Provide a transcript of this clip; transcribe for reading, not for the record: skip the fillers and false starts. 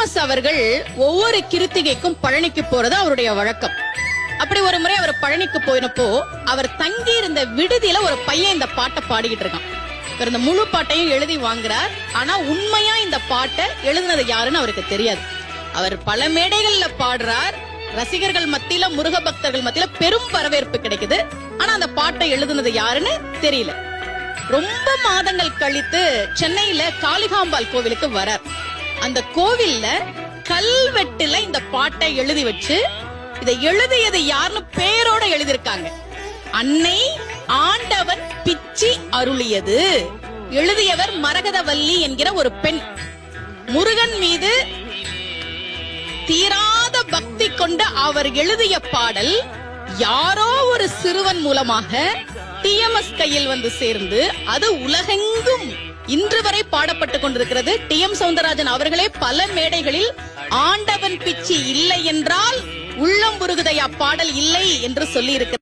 TMS அவர்கள் ஒவ்வொரு கிருத்திகைக்கும் பழனிக்கு போறது அவருடைய வழக்கம். அப்படி ஒரு முறை அவர் பழனிக்கு போயினப்போ அவர் தங்கி இருந்த விடுதியில ஒரு பையன் இந்த பாட்டை பாடிக்கிட்டு இருக்கான். இவர் இந்த முழு பாட்டையும் எழுதி வாங்குறார். ஆனா உண்மையா இந்த பாட்டை எழுதினது யாருன்னு அவருக்கு தெரியாது. அவர் பல மேடைகள்ல பாடுறார். ரசிகர்கள் மத்தியில, முருக பக்தர்கள் மத்தியில பெரும் வரவேற்பு கிடைக்குது. ஆனா அந்த பாட்டை எழுதுனது யாருன்னு தெரியல. ரொம்ப மாதங்கள் கழித்து சென்னையில காளிகாம்பாள் கோவிலுக்கு வரார். அந்த கோவில்ல கல்வெட்டுல இந்த பாட்டை எழுதி வச்சு, இதை எழுதியது யாருன்னு பேரோட எழுதியிருக்காங்க. அன்னை ஆண்டவன் பிச்சி அருளியது. எழுதியவர் மரகதவல்லி என்கிற ஒரு பெண். முருகன் மீது தீராத பக்தி கொண்ட அவர் எழுதிய பாடல் யாரோ ஒரு சிறுவன் மூலமாக டிஎம்எஸ் கையில் வந்து சேர்ந்து அது உலகெங்கும் இன்று வரை பாடப்பட்டுக் கொண்டிருக்கிறது. டி.எம். சௌந்தரராஜன் அவர்களே பல மேடைகளில் ஆண்டவன் பிச்சி இல்லை என்றால் உள்ளம் உருகுதையா பாடல் இல்லை என்று சொல்லி இருக்கிறார்.